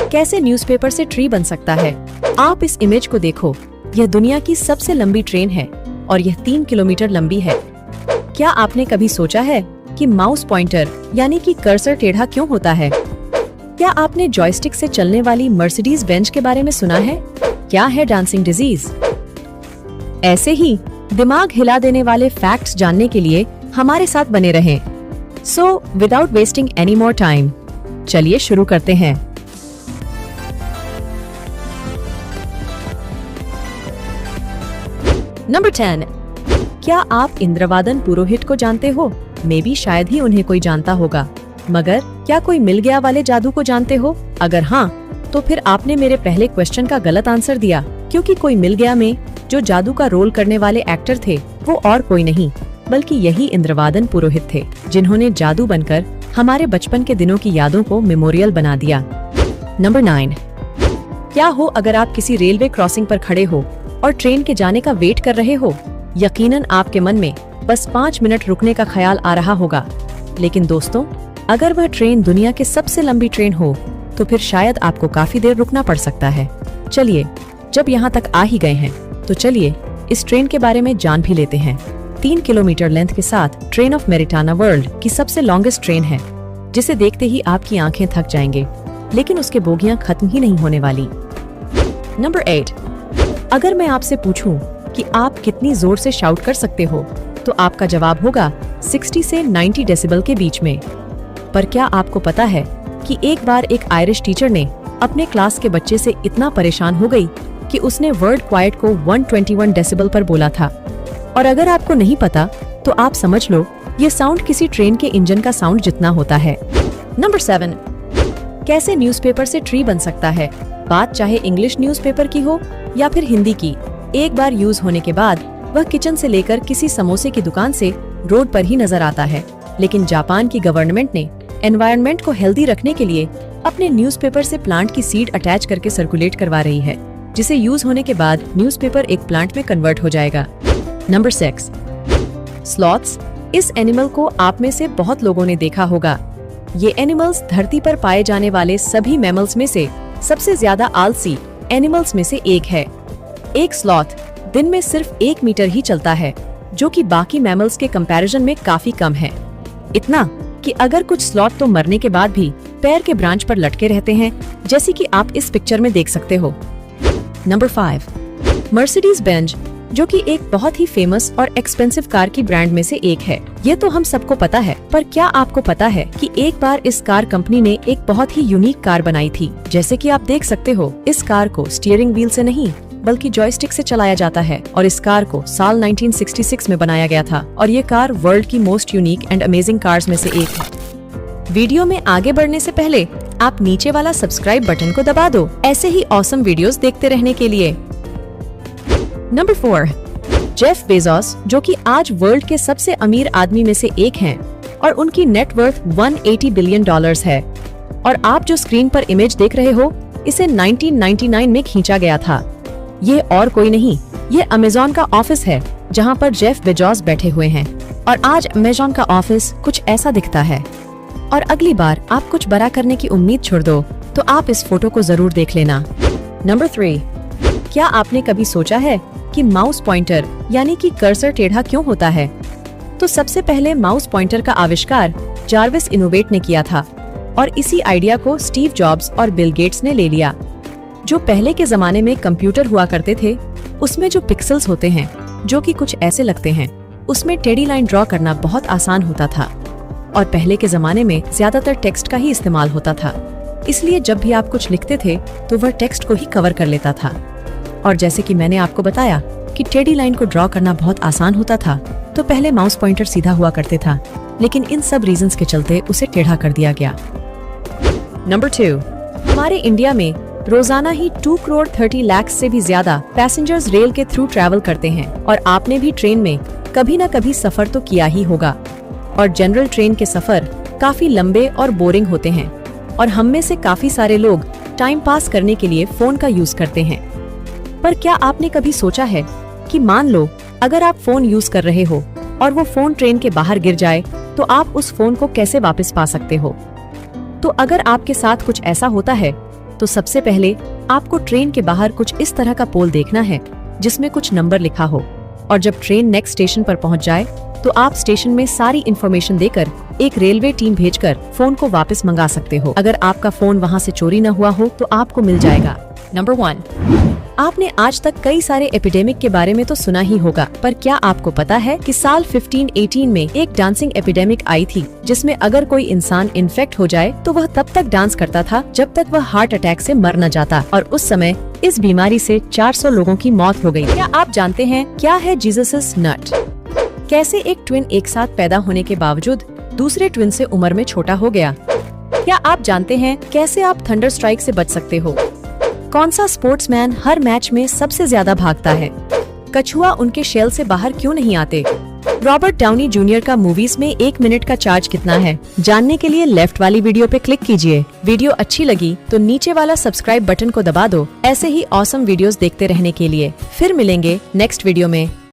कैसे न्यूज़पेपर से ट्री बन सकता है। आप इस इमेज को देखो, यह दुनिया की सबसे लंबी ट्रेन है और यह 3 किलोमीटर लंबी है। क्या आपने कभी सोचा है कि माउस पॉइंटर यानी कि कर्सर टेढ़ा क्यों होता है? क्या आपने जॉयस्टिक से चलने वाली मर्सिडीज बेंच के बारे में सुना है? क्या है डांसिंग डिजीज? ऐसे ही दिमाग हिला देने वाले फैक्ट्स जानने के लिए हमारे साथ बने रहें। So without wasting any more time, चलिए शुरू करते हैं। नंबर 10, क्या आप इंद्रवादन पुरोहित को जानते हो? मे बी शायद ही उन्हें कोई जानता होगा, मगर क्या कोई मिल गया वाले जादू को जानते हो? अगर हाँ, तो फिर आपने मेरे पहले क्वेश्चन का गलत आंसर दिया, क्योंकि कोई मिल गया में जो जादू का रोल करने वाले एक्टर थे वो और कोई नहीं बल्कि यही इंद्रवादन पुरोहित थे, जिन्होंने जादू बनकर हमारे बचपन के दिनों की यादों को मेमोरियल बना दिया। नंबर 9, क्या हो अगर आप किसी रेलवे क्रॉसिंग पर खड़े हो और ट्रेन के जाने का वेट कर रहे हो? यकीनन आपके मन में बस 5 मिनट रुकने का ख्याल आ रहा होगा, लेकिन दोस्तों, अगर वह ट्रेन दुनिया की सबसे लंबी ट्रेन हो तो फिर शायद आपको काफी देर रुकना पड़ सकता है। चलिए, जब यहाँ तक आ ही गए हैं तो चलिए इस ट्रेन के बारे में जान भी लेते हैं। 3 किलोमीटर लेंथ के साथ ट्रेन ऑफ मेरिटाना वर्ल्ड की सबसे लॉन्गेस्ट ट्रेन है, जिसे देखते ही आपकी आंखें थक जाएंगे, लेकिन उसके बोगियां खत्म ही नहीं होने वाली। नंबर 8, अगर मैं आपसे पूछूं कि आप कितनी जोर से शाउट कर सकते हो, तो आपका जवाब होगा 60 से 90 डेसिबल के बीच में। पर क्या आपको पता है कि एक बार एक आयरिश टीचर ने अपने क्लास के बच्चे से इतना परेशान हो गई कि उसने वर्ड क्वाइट को 121 डेसिबल पर बोला था। और अगर आपको नहीं पता तो आप समझ लो, ये साउंड किसी ट्रेन के इंजन का साउंड जितना होता है। नंबर 7, कैसे न्यूज़पेपर से ट्री बन सकता है? बात चाहे इंग्लिश न्यूज़पेपर की हो या फिर हिंदी की, एक बार यूज होने के बाद वह किचन से लेकर किसी समोसे की दुकान से रोड पर ही नजर आता है। लेकिन जापान की गवर्नमेंट ने एनवायरनमेंट को हेल्दी रखने के लिए अपने न्यूज़पेपर से प्लांट की सीड अटैच करके सर्कुलेट करवा रही है, जिसे यूज होने के बाद न्यूज़पेपर एक प्लांट में कन्वर्ट हो जाएगा। Number 6, sloths. इस एनिमल को आप में से बहुत लोगों ने देखा होगा। ये एनिमल्स धरती पर पाए जाने वाले सभी मैमल्स में से सबसे ज्यादा आलसी एनिमल्स में से एक है। एक स्लॉथ दिन में सिर्फ 1 मीटर ही चलता है, जो कि बाकी मैमल्स के कंपैरिजन में काफी कम है। इतना कि अगर कुछ स्लॉथ तो मरने के बाद भी पैर के ब्रांच पर लटके रहते हैं, जैसे कि आप इस पिक्चर में देख सकते हो। नंबर 5, मर्सिडीज बेंज, जो कि एक बहुत ही फेमस और एक्सपेंसिव कार की ब्रांड में से एक है। ये तो हम सबको पता है, पर क्या आपको पता है कि एक बार इस कार कंपनी ने एक बहुत ही यूनिक कार बनाई थी। जैसे कि आप देख सकते हो, इस कार को स्टीयरिंग व्हील से नहीं बल्कि जॉयस्टिक से चलाया जाता है, और इस कार को साल 1966 में बनाया गया था, और ये कार वर्ल्ड की most unique and amazing cars में से एक है। वीडियो में आगे बढ़ने से पहले आप नीचे वाला सब्सक्राइब बटन को दबा दो, ऐसे ही ऑसम वीडियोस देखते रहने के लिए। नंबर 4, जेफ बेजोस, जो कि आज वर्ल्ड के सबसे अमीर आदमी में से एक हैं, और उनकी नेटवर्थ 180 बिलियन डॉलर्स है। और आप जो स्क्रीन पर इमेज देख रहे हो, इसे 1999 में खींचा गया था। ये और कोई नहीं, ये अमेज़न का ऑफिस है, जहां पर जेफ बेजोस बैठे हुए हैं। और आज अमेज़न का ऑफिस कुछ ऐसा दिखता है। और अगली बार आप कुछ बड़ा करने की उम्मीद छोड़ दो तो आप इस फोटो को जरूर देख लेना। नंबर 3, क्या आपने कभी सोचा है कि माउस पॉइंटर यानी कि कर्सर टेढ़ा क्यों होता है? तो सबसे पहले माउस पॉइंटर का आविष्कार जार्विस इनोवेट ने किया था, और इसी आइडिया को स्टीव जॉब्स और बिल गेट्स ने ले लिया। जो पहले के जमाने में कंप्यूटर हुआ करते थे, उसमें जो पिक्सेल्स होते हैं, जो कि कुछ ऐसे लगते हैं, उसमें टेढ़ी लाइन ड्रॉ करना बहुत आसान होता था। और पहले के जमाने में ज्यादातर टेक्स्ट का ही इस्तेमाल होता था, इसलिए जब भी आप कुछ लिखते थे तो वह टेक्स्ट को ही कवर कर लेता था। और जैसे कि मैंने आपको बताया कि टेढ़ी लाइन को ड्रॉ करना बहुत आसान होता था, तो पहले माउस पॉइंटर सीधा हुआ करते था, लेकिन इन सब रीजंस के चलते उसे टेढ़ा कर दिया गया। नंबर 2, हमारे इंडिया में रोजाना ही 2 करोड़ 30 लाख से भी ज्यादा पैसेंजर्स रेल के थ्रू ट्रैवल करते हैं, और आपने भी ट्रेन में कभी न कभी सफर तो किया ही होगा। और जनरल ट्रेन के सफर काफी लंबे और बोरिंग होते हैं, और हम में से काफी सारे लोग टाइम पास करने के लिए फोन का यूज करते हैं। पर क्या आपने कभी सोचा है कि मान लो अगर आप फोन यूज कर रहे हो और वो फोन ट्रेन के बाहर गिर जाए, तो आप उस फोन को कैसे वापस पा सकते हो? तो अगर आपके साथ कुछ ऐसा होता है तो सबसे पहले आपको ट्रेन के बाहर कुछ इस तरह का पोल देखना है जिसमें कुछ नंबर लिखा हो, और जब ट्रेन नेक्स्ट स्टेशन पर पहुंच जाए तो आप स्टेशन में सारी इन्फॉर्मेशन देकर एक रेलवे टीम भेजकर फोन को वापस मंगा सकते हो। अगर आपका फोन वहां से चोरी न हुआ हो तो आपको मिल जाएगा। नंबर 1, आपने आज तक कई सारे एपिडेमिक के बारे में तो सुना ही होगा, पर क्या आपको पता है कि साल 1518 में एक डांसिंग एपिडेमिक आई थी, जिसमें अगर कोई इंसान इन्फेक्ट हो जाए तो वह तब तक डांस करता था जब तक वह हार्ट अटैक से मर न जाता, और उस समय इस बीमारी से 400 लोगों की मौत हो गई। क्या आप जानते हैं क्या है जीसस नट? कैसे एक ट्विन एक साथ पैदा होने के बावजूद दूसरे ट्विन से उम्र में छोटा हो गया? क्या आप जानते हैं कैसे आप थंडर स्ट्राइक से बच सकते हो? कौन सा स्पोर्ट्समैन हर मैच में सबसे ज्यादा भागता है? कछुआ उनके शेल से बाहर क्यों नहीं आते? रॉबर्ट डाउनी जूनियर का मूवीज में 1 मिनट का चार्ज कितना है? जानने के लिए लेफ्ट वाली वीडियो पे क्लिक कीजिए। वीडियो अच्छी लगी तो नीचे वाला सब्सक्राइब बटन को दबा दो ऐसे ही ऑसम वीडियोस देखते रहने के लिए। फिर मिलेंगे नेक्स्ट वीडियो में।